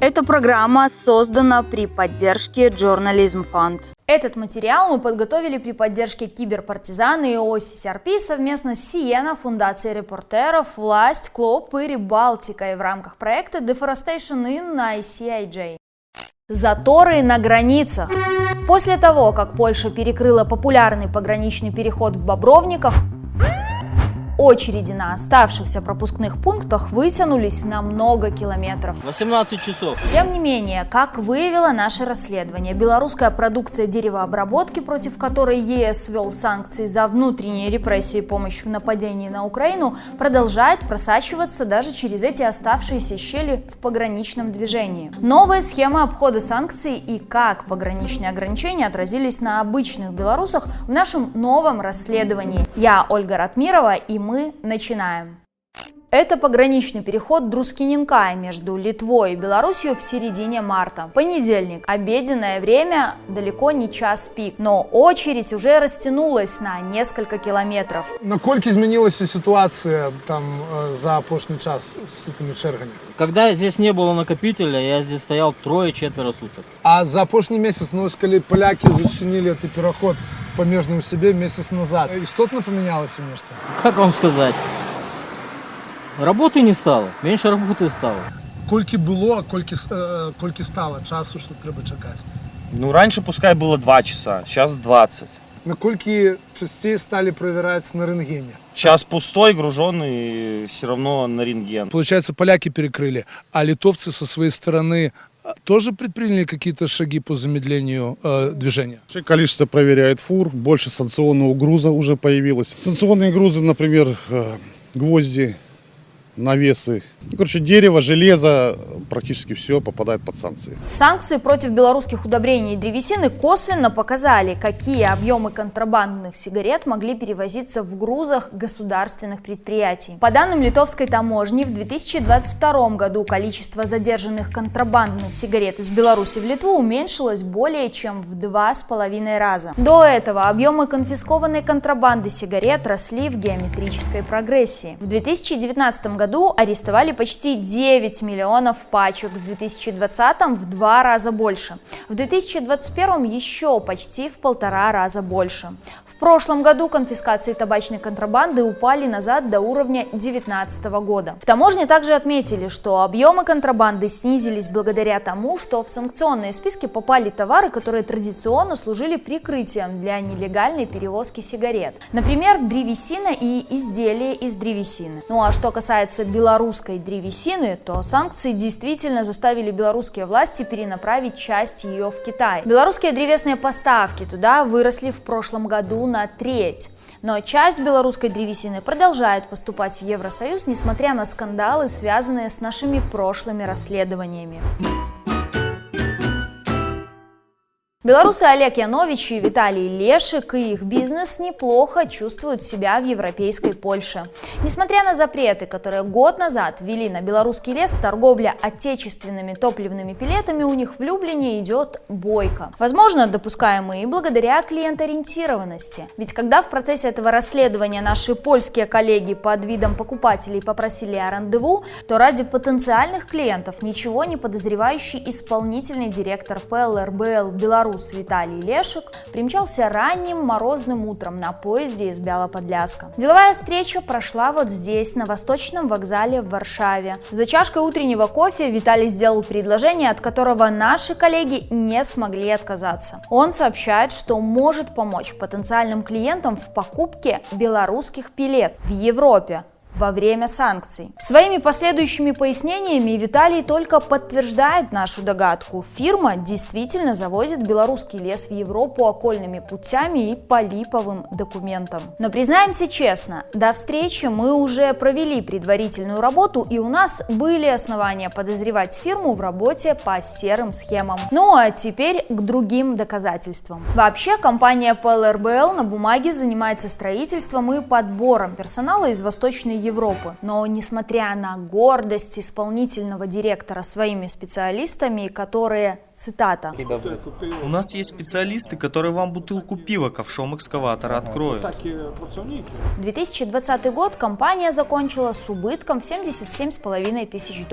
Эта программа создана при поддержке Journalism Fund. Этот материал мы подготовили при поддержке Киберпартизан и ОССРП совместно с Сиена, Фундацией репортеров, Власть, Клоп и Рибалтика и в рамках проекта Deforestation in ICIJ. Заторы на границах. После того, как Польша перекрыла популярный пограничный переход в Бобровниках, очереди на оставшихся пропускных пунктах вытянулись на много километров. 18 часов. Тем не менее, как выявило наше расследование, белорусская продукция деревообработки, против которой ЕС ввел санкции за внутренние репрессии и помощь в нападении на Украину, продолжает просачиваться даже через эти оставшиеся щели в пограничном движении. Новые схемы обхода санкций и как пограничные ограничения отразились на обычных белорусах в нашем новом расследовании. Я Ольга Ратмирова, и мы начинаем. Это пограничный переход Друскиненкай между Литвой и Беларусью в середине марта. Понедельник, обеденное время, далеко не час пик, но очередь уже растянулась на несколько километров. Насколько изменилась ситуация там за прошлый час с этими чергами? Когда здесь не было накопителя, я здесь стоял 3-4 суток. А за прошлый месяц, когда поляки зачинили этот переход помежным себе месяц назад, истотно поменялось нечто? Как вам сказать? Работы не стало, меньше работы стало. Кольки было, кольки стало часу, что треба чекать? Раньше пускай было 2 часа, сейчас 20. На кольки частей стали проверять на рентгене? Сейчас пустой, груженный, все равно на рентген. Получается, поляки перекрыли, а литовцы со своей стороны тоже предприняли какие-то шаги по замедлению движения? Количество проверяет фур, больше санкционного груза уже появилось. Санкционные грузы, например, гвозди, навесы. Дерево, железо, практически все попадает под санкции. Санкции против белорусских удобрений и древесины косвенно показали, какие объемы контрабандных сигарет могли перевозиться в грузах государственных предприятий. По данным литовской таможни, в 2022 году количество задержанных контрабандных сигарет из Беларуси в Литву уменьшилось более чем в 2,5 раза. До этого объемы конфискованной контрабанды сигарет росли в геометрической прогрессии. В 2019 году арестовали почти 9 миллионов пачек, в 2020 в 2 раза больше, в 2021 еще почти в 1,5 раза больше. В прошлом году конфискации табачной контрабанды упали назад до уровня 2019 года. В таможне также отметили, что объемы контрабанды снизились благодаря тому, что в санкционные списки попали товары, которые традиционно служили прикрытием для нелегальной перевозки сигарет. Например, древесина и изделия из древесины. Ну а что касается белорусской древесины, то санкции действительно заставили белорусские власти перенаправить часть ее в Китай. Белорусские древесные поставки туда выросли в прошлом году на треть. Но часть белорусской древесины продолжает поступать в Евросоюз, несмотря на скандалы, связанные с нашими прошлыми расследованиями. Белорусы Олег Янович и Виталий Лешек и их бизнес неплохо чувствуют себя в европейской Польше. Несмотря на запреты, которые год назад ввели на белорусский лес, торговля отечественными топливными пеллетами у них в Люблине идет бойко. Возможно, допускаемые и благодаря клиенториентированности. Ведь когда в процессе этого расследования наши польские коллеги под видом покупателей попросили о рандеву, то ради потенциальных клиентов ничего не подозревающий исполнительный директор ПЛРБЛ Беларусь Виталий Лешек примчался ранним морозным утром на поезде из Бяло-Подляска. Деловая встреча прошла вот здесь, на Восточном вокзале в Варшаве. За чашкой утреннего кофе Виталий сделал предложение, от которого наши коллеги не смогли отказаться. Он сообщает, что может помочь потенциальным клиентам в покупке белорусских пеллет в Европе во время санкций. Своими последующими пояснениями Виталий только подтверждает нашу догадку. Фирма действительно завозит белорусский лес в Европу окольными путями и по липовым документам. Но признаемся честно, до встречи мы уже провели предварительную работу, и у нас были основания подозревать фирму в работе по серым схемам. Ну а теперь к другим доказательствам. Вообще, компания ПЛРБЛ на бумаге занимается строительством и подбором персонала из Восточной Европы. Но несмотря на гордость исполнительного директора своими специалистами, которые, цитата, У нас есть специалисты, которые вам бутылку пива ковшом экскаватора откроют. 2020 год компания закончила с убытком в $77,5 тысяч.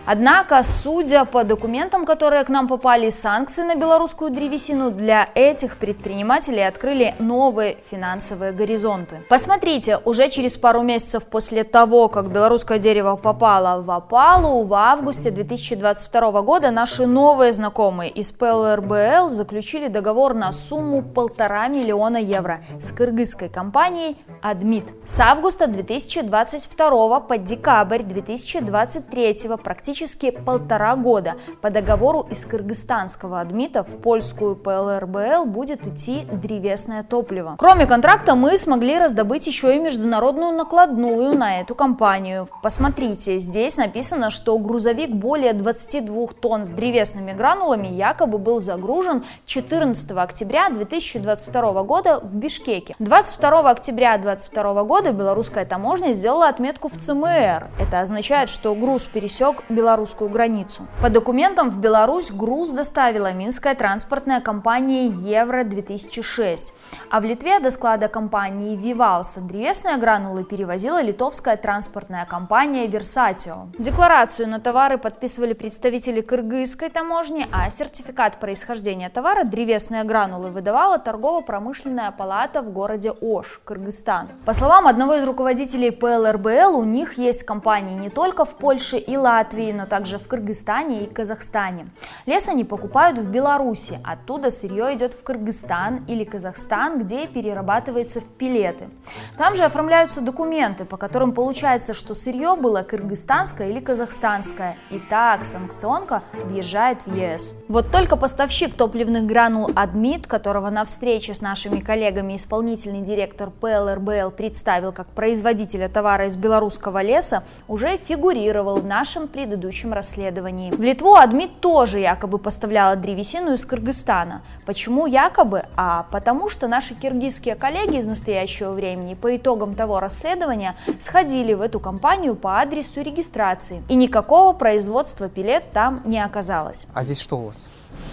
Однако, судя по документам, которые к нам попали, санкции на белорусскую древесину для этих предпринимателей открыли новые финансовые горизонты. Посмотрите, уже через пару месяцев после того, как белорусское дерево попало в опалу, в августе 2022 года наши новые знакомые из ПЛРБЛ заключили договор на сумму 1,5 миллиона евро с кыргызской компанией «Адмит». С августа 2022 по декабрь 2023 практически 1,5 года по договору из кыргызстанского «Адмита» в польскую ПЛРБЛ будет идти древесное топливо. Кроме контракта мы смогли раздобыть еще и международную накладную на эту компанию. Посмотрите, здесь написано, что грузовик более 22 тонн с древесными гранулами якобы был загружен 14 октября 2022 года в Бишкеке. 22 октября 2022 года белорусская таможня сделала отметку в ЦМР. Это означает, что груз пересек белорусскую границу. По документам в Беларусь груз доставила минская транспортная компания Евро-2006, а в Литве до склада компании Вивалса древесные гранулы перевозила литовская транспортная компания Версатио. Декларацию на товары подписывали представители кыргызской таможни, а сертификат происхождения товара древесные гранулы выдавала торгово-промышленная палата в городе Ош, Кыргызстан. По словам одного из руководителей ПЛРБЛ, у них есть компании не только в Польше и Латвии, но также в Кыргызстане и Казахстане. Лес они покупают в Беларуси, оттуда сырье идет в Кыргызстан или Казахстан, где перерабатывается в пеллеты. Там же оформляются документы, по которым получается, что сырье было кыргызстанское или казахстанское. И так санкционка въезжает в ЕС. Вот только поставщик топливных гранул «Адмит», которого на встрече с нашими коллегами исполнительный директор ПЛРБЛ представил как производителя товара из белорусского леса, уже фигурировал в нашем предыдущем расследовании. В Литву «Адмит» тоже якобы поставляла древесину из Кыргызстана. Почему якобы? А потому что наши киргизские коллеги из настоящего времени по итогам того расследования сходили в эту компанию по адресу регистрации, и никакого производства пеллет там не оказалось. А здесь что у вас?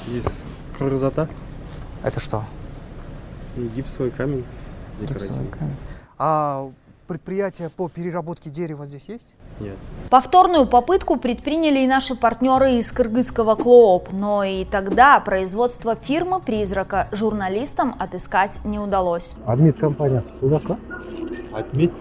Здесь крызота, Это что? гипсовый камень декоративный. А предприятие по переработке дерева здесь есть? Нет. Повторную попытку предприняли и наши партнеры из кыргызского КЛООП, но и тогда производство фирмы-призрака журналистам отыскать не удалось. Адмит компания сюда, да? Адмит?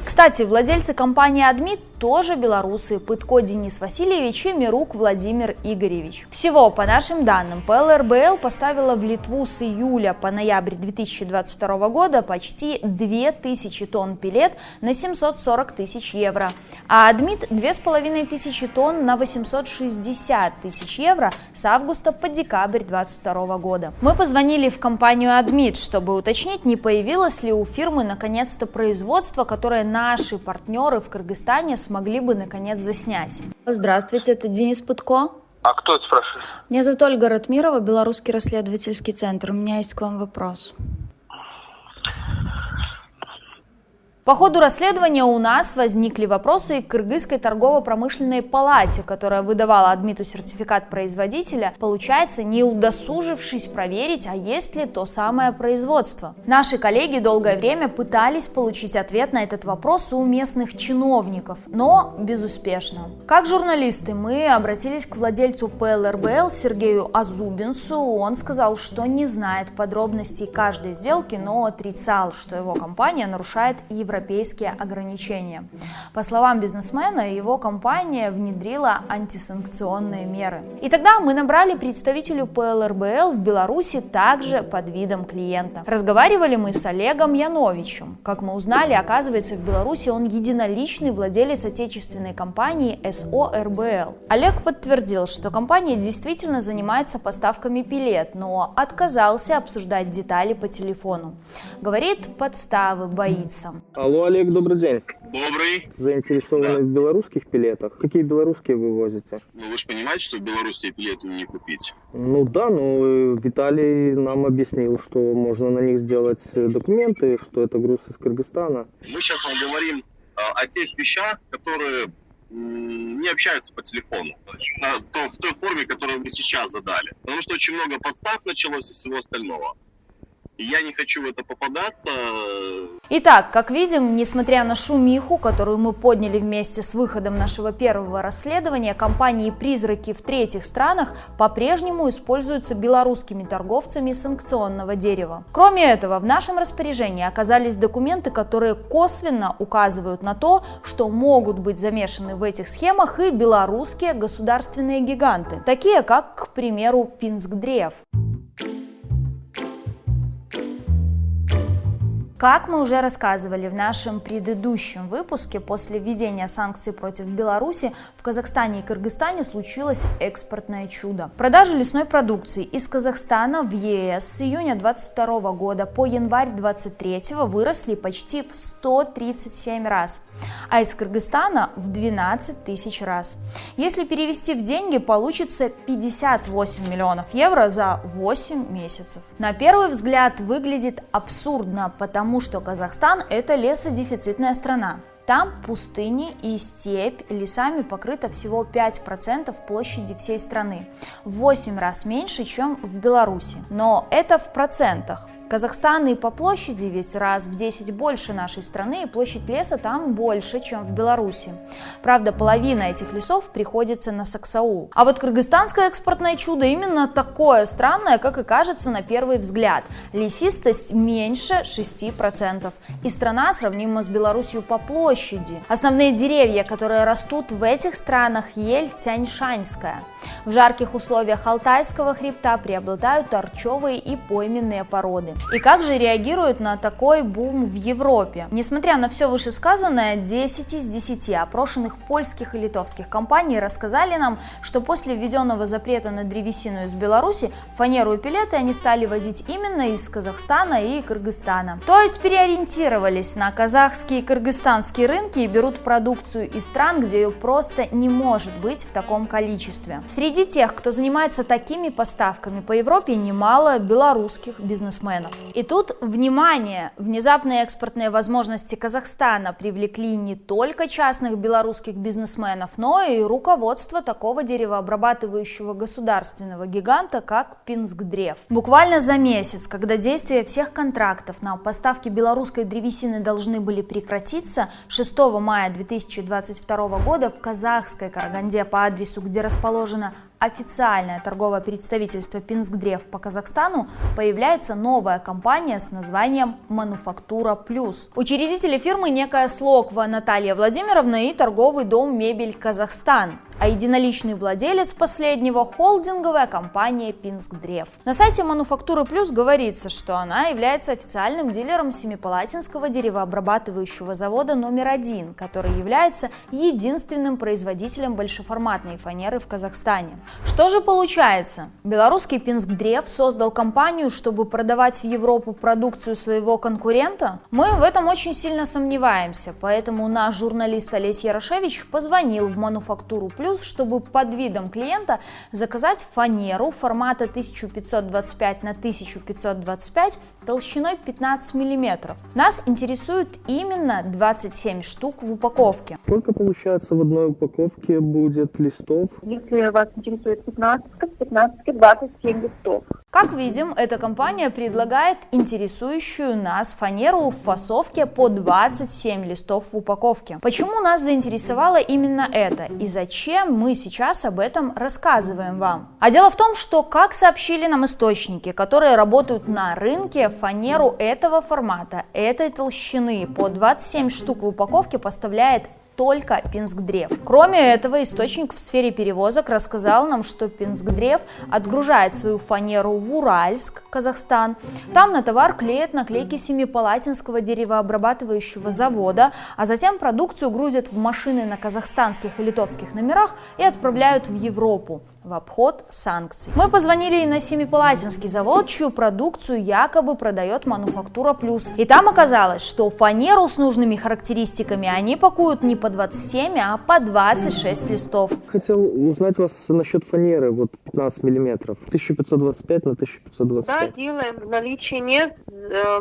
Кстати, владельцы компании «Адмит» тоже белорусы: Пытко Денис Васильевич и Мирук Владимир Игоревич. Всего, по нашим данным, ПЛРБЛ поставила в Литву с июля по ноябрь 2022 года почти 2000 тонн пеллет на 740 тысяч евро, а «Адмит» 2500 тонн на 860 тысяч евро с августа по декабрь 2022 года. Мы позвонили в компанию «Адмит», чтобы уточнить, не появилось ли у фирмы наконец-то производство, которое наши партнеры в Кыргызстане смогли бы наконец заснять. Здравствуйте, это Денис Пытко. А кто это спрашивает? Меня зовут Ольга Ратмирова, Белорусский расследовательский центр. У меня есть к вам вопрос. По ходу расследования у нас возникли вопросы и к Кыргызской торгово-промышленной палате, которая выдавала «Адмиту» сертификат производителя, получается, не удосужившись проверить, а есть ли то самое производство. Наши коллеги долгое время пытались получить ответ на этот вопрос у местных чиновников, но безуспешно. Как журналисты мы обратились к владельцу ПЛРБЛ Сергею Азубинцу. Он сказал, что не знает подробностей каждой сделки, но отрицал, что его компания нарушает европейские ограничения. По словам бизнесмена, его компания внедрила антисанкционные меры. И тогда мы набрали представителю ПЛРБЛ в Беларуси также под видом клиента. Разговаривали мы с Олегом Яновичем. Как мы узнали, оказывается, в Беларуси он единоличный владелец отечественной компании СО-РБЛ. Олег подтвердил, что компания действительно занимается поставками пеллет, но отказался обсуждать детали по телефону. Говорит, подставы боится. Алло, Олег, добрый день. Добрый. Заинтересованы в белорусских пеллетах? Какие белорусские вы возите? Ну вы же понимаете, что в Беларуси пилеты не купить. Ну да, но Виталий нам объяснил, что можно на них сделать документы, что это груз из Кыргызстана. Мы сейчас вам говорим о тех вещах, которые не общаются по телефону в той форме, которую вы сейчас задали. Потому что очень много подстав началось и всего остального. И я не хочу в это попадаться. Итак, как видим, несмотря на шумиху, которую мы подняли вместе с выходом нашего первого расследования, компании-призраки в третьих странах по-прежнему используются белорусскими торговцами санкционного дерева. Кроме этого, в нашем распоряжении оказались документы, которые косвенно указывают на то, что могут быть замешаны в этих схемах и белорусские государственные гиганты, такие как, к примеру, Пинскдрев. Как мы уже рассказывали в нашем предыдущем выпуске, после введения санкций против Беларуси в Казахстане и Кыргызстане случилось экспортное чудо. Продажи лесной продукции из Казахстана в ЕС с июня 2022 года по январь 2023 выросли почти в 137 раз, а из Кыргызстана в 12 тысяч раз. Если перевести в деньги, получится 58 миллионов евро за 8 месяцев. На первый взгляд выглядит абсурдно, потому что Казахстан – это лесодефицитная страна. Там пустыни и степь, лесами покрыто всего 5% площади всей страны, в 8 раз меньше, чем в Беларуси. Но это в процентах. Казахстан и по площади ведь раз в 10 больше нашей страны, и площадь леса там больше, чем в Беларуси. Правда, половина этих лесов приходится на Саксаул. А вот кыргызстанское экспортное чудо именно такое странное, как и кажется на первый взгляд. Лесистость меньше 6%. И страна сравнима с Беларусью по площади. Основные деревья, которые растут в этих странах, ель тяньшанская. В жарких условиях Алтайского хребта преобладают торчевые и пойменные породы. И как же реагируют на такой бум в Европе? Несмотря на все вышесказанное, 10 из 10 опрошенных польских и литовских компаний рассказали нам, что после введенного запрета на древесину из Беларуси, фанеру и пелеты они стали возить именно из Казахстана и Кыргызстана. То есть переориентировались на казахские и кыргызстанские рынки и берут продукцию из стран, где ее просто не может быть в таком количестве. Среди тех, кто занимается такими поставками по Европе, немало белорусских бизнесменов. И тут, внимание, внезапные экспортные возможности Казахстана привлекли не только частных белорусских бизнесменов, но и руководство такого деревообрабатывающего государственного гиганта, как Пинскдрев. Буквально за месяц, когда действие всех контрактов на поставки белорусской древесины должны были прекратиться, 6 мая 2022 года в казахской Караганде, по адресу, где расположено официальное торговое представительство Пинскдрев по Казахстану, появляется новая компания с названием «Мануфактура Плюс». Учредители фирмы некая Слоква Наталья Владимировна и торговый дом «Мебель Казахстан», а единоличный владелец последнего – холдинговая компания Пинскдрев. На сайте «Мануфактуры Плюс» говорится, что она является официальным дилером Семипалатинского деревообрабатывающего завода номер 1, который является единственным производителем большеформатной фанеры в Казахстане. Что же получается? Белорусский Пинскдрев создал компанию, чтобы продавать в Европу продукцию своего конкурента? Мы в этом очень сильно сомневаемся, поэтому наш журналист Олесь Ярошевич позвонил в «Мануфактуру Плюс», чтобы под видом клиента заказать фанеру формата 1525 на 1525 толщиной 15 мм. Нас интересует именно 27 штук в упаковке. Сколько получается в одной упаковке будет листов? Если вас интересует 15, 27 листов. Как видим, эта компания предлагает интересующую нас фанеру в фасовке по 27 листов в упаковке. Почему нас заинтересовало именно это и зачем мы сейчас об этом рассказываем вам? А дело в том, что, как сообщили нам источники, которые работают на рынке, фанеру этого формата, этой толщины по 27 штук в упаковке поставляет только Пинскдрев. Кроме этого, источник в сфере перевозок рассказал нам, что Пинскдрев отгружает свою фанеру в Уральск, Казахстан. Там на товар клеят наклейки Семипалатинского деревообрабатывающего завода, а затем продукцию грузят в машины на казахстанских и литовских номерах и отправляют в Европу в обход санкций. Мы позвонили и на Семипалатинский завод, чью продукцию якобы продает Мануфактура Плюс. И там оказалось, что фанеру с нужными характеристиками они пакуют не по 27, а по 26 листов. Хотел узнать вас насчет фанеры, вот 15 миллиметров, 1525 на 1525. Да, делаем. В наличии нет,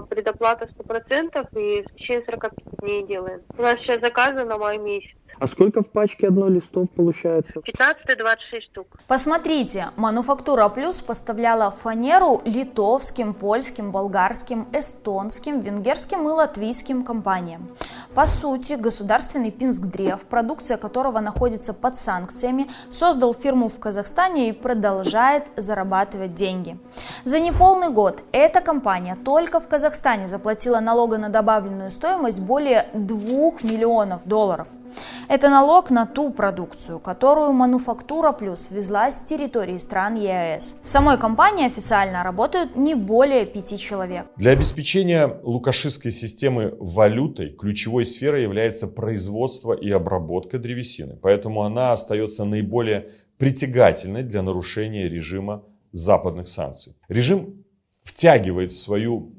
предоплата 100% и в течение 45 дней делаем. У нас сейчас заказы на май месяц. А сколько в пачке одной листов получается? 15-26 штук. Посмотрите, Мануфактура Плюс поставляла фанеру литовским, польским, болгарским, эстонским, венгерским и латвийским компаниям. По сути, государственный Пинскдрев, продукция которого находится под санкциями, создал фирму в Казахстане и продолжает зарабатывать деньги. За неполный год эта компания только в Казахстане заплатила налога на добавленную стоимость более $2 миллионов. Это налог на ту продукцию, которую Мануфактура Плюс везла с территории стран ЕАЭС. В самой компании официально работают не более 5 человек. Для обеспечения лукашистской системы валютой ключевой сферой является производство и обработка древесины. Поэтому она остается наиболее притягательной для нарушения режима западных санкций. Режим втягивает в свою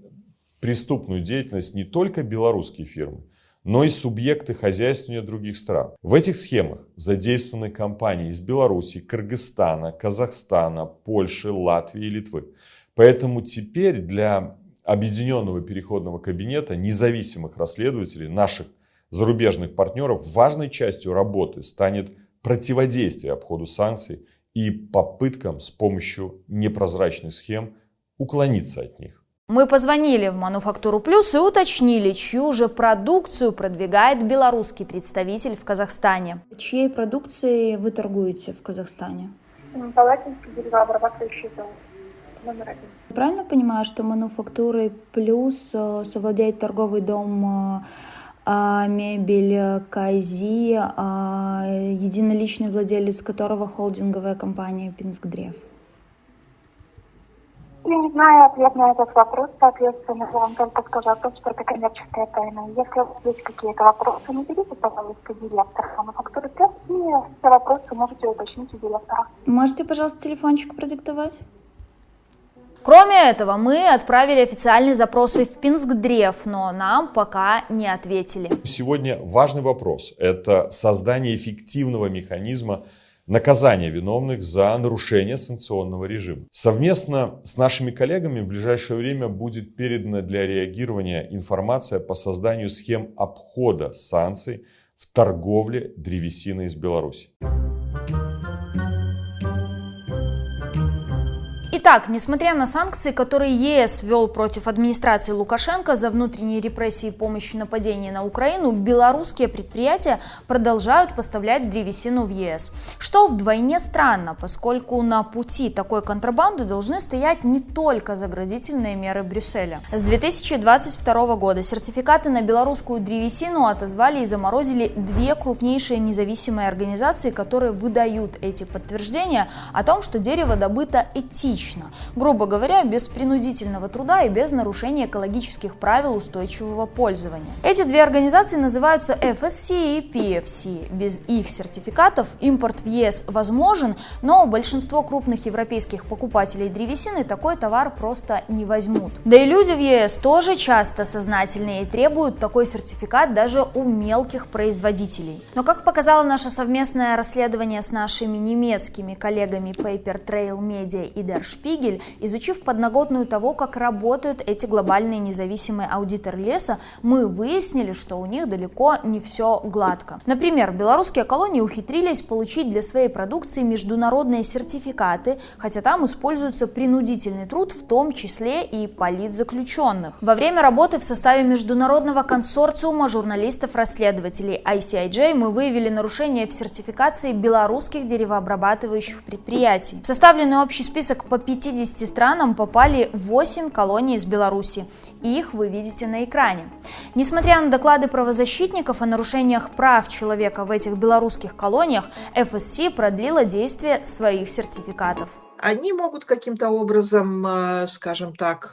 преступную деятельность не только белорусские фирмы, но и субъекты хозяйствования других стран. В этих схемах задействованы компании из Беларуси, Кыргызстана, Казахстана, Польши, Латвии и Литвы. Поэтому теперь для Объединенного переходного кабинета независимых расследователей, наших зарубежных партнеров, важной частью работы станет противодействие обходу санкций и попыткам с помощью непрозрачных схем уклониться от них. Мы позвонили в Мануфактуру Плюс и уточнили, чью же продукцию продвигает белорусский представитель в Казахстане. Чьей продукцией вы торгуете в Казахстане? Палатинский деревообрабатывающий завод. Номер 1. Правильно понимаю, что Мануфактурой Плюс совладеет торговый дом мебель Кайзи, единоличный владелец которого холдинговая компания Пинскдрев? Я не знаю ответ на этот вопрос, соответственно, я вам только скажу о том, что это коммерческая тайна. Если у вас есть какие-то вопросы, наберите, пожалуйста, директора Мануфактуры Плюс, и все вопросы можете уточнить у директора. Можете, пожалуйста, телефончик продиктовать? Кроме этого, мы отправили официальные запросы в Пинскдрев, но нам пока не ответили. Сегодня важный вопрос – это создание эффективного механизма наказания виновных за нарушение санкционного режима. Совместно с нашими коллегами в ближайшее время будет передана для реагирования информация по созданию схем обхода санкций в торговле древесиной из Беларуси. Итак, несмотря на санкции, которые ЕС ввел против администрации Лукашенко за внутренние репрессии и помощь в нападении на Украину, белорусские предприятия продолжают поставлять древесину в ЕС. Что вдвойне странно, поскольку на пути такой контрабанды должны стоять не только заградительные меры Брюсселя. С 2022 года сертификаты на белорусскую древесину отозвали и заморозили две крупнейшие независимые организации, которые выдают эти подтверждения о том, что дерево добыто этично. Грубо говоря, без принудительного труда и без нарушения экологических правил устойчивого пользования. Эти две организации называются FSC и PFC. Без их сертификатов импорт в ЕС возможен, но большинство крупных европейских покупателей древесины такой товар просто не возьмут. Да и люди в ЕС тоже часто сознательные и требуют такой сертификат даже у мелких производителей. Но как показало наше совместное расследование с нашими немецкими коллегами Paper Trail Media и Der Spiegel, изучив подноготную того, как работают эти глобальные независимые аудиторы леса, мы выяснили, что у них далеко не все гладко. Например, белорусские колонии ухитрились получить для своей продукции международные сертификаты, хотя там используется принудительный труд, в том числе и политзаключенных. Во время работы в составе международного консорциума журналистов-расследователей ICIJ мы выявили нарушения в сертификации белорусских деревообрабатывающих предприятий. В составленный общий список по 50 странам попали 8 колоний из Беларуси. Их вы видите на экране. Несмотря на доклады правозащитников о нарушениях прав человека в этих белорусских колониях, FSC продлила действие своих сертификатов. Они могут каким-то образом, скажем так,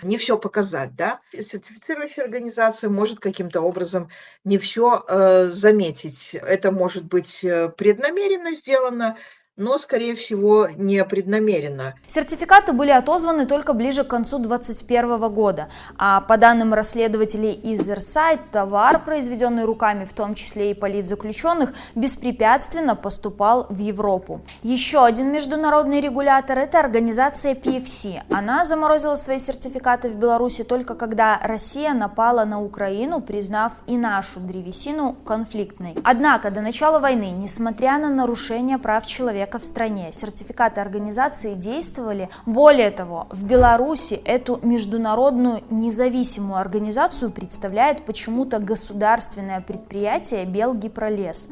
не все показать, да? Сертифицирующая организация может каким-то образом не все заметить. Это может быть преднамеренно сделано, но, скорее всего, непреднамеренно. Сертификаты были отозваны только ближе к концу 2021 года, а по данным расследователей из Ирсайт, товар, произведенный руками, в том числе и политзаключенных, беспрепятственно поступал в Европу. Еще один международный регулятор – это организация PFC. Она заморозила свои сертификаты в Беларуси только когда Россия напала на Украину, признав и нашу древесину конфликтной. Однако до начала войны, несмотря на нарушение прав человека в стране, сертификаты организации действовали. Более того, в Беларуси эту международную независимую организацию представляет почему-то государственное предприятие Белгипролес.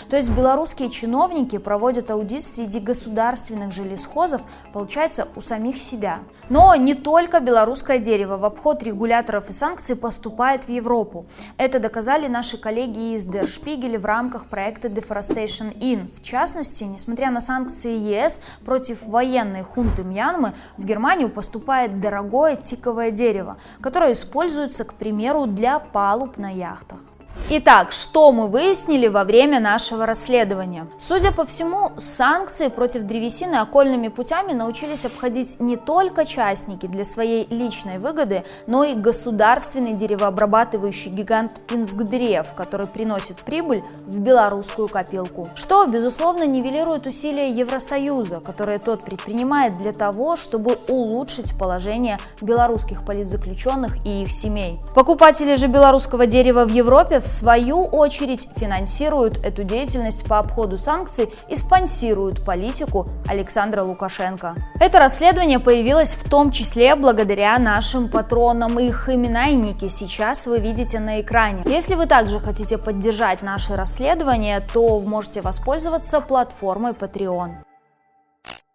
То есть белорусские чиновники проводят аудит среди государственных же лесхозов, получается, у самих себя. Но не только белорусское дерево в обход регуляторов и санкций поступает в Европу. Это доказали наши коллеги из Der Spiegel в рамках проекта Deforestation In. В частности, несмотря на санкции ЕС против военной хунты Мьянмы, в Германию поступает дорогое тиковое дерево, которое используется, к примеру, для палуб на яхтах. Итак, что мы выяснили во время нашего расследования? Судя по всему, санкции против древесины окольными путями научились обходить не только частники для своей личной выгоды, но и государственный деревообрабатывающий гигант Пинскдрев, который приносит прибыль в белорусскую копилку. Что, безусловно, нивелирует усилия Евросоюза, которые тот предпринимает для того, чтобы улучшить положение белорусских политзаключенных и их семей. Покупатели же белорусского дерева в Европе в свою очередь финансируют эту деятельность по обходу санкций и спонсируют политику Александра Лукашенко. Это расследование появилось в том числе благодаря нашим патронам. Их имена и ники сейчас вы видите на экране. Если вы также хотите поддержать наши расследования, то можете воспользоваться платформой Patreon.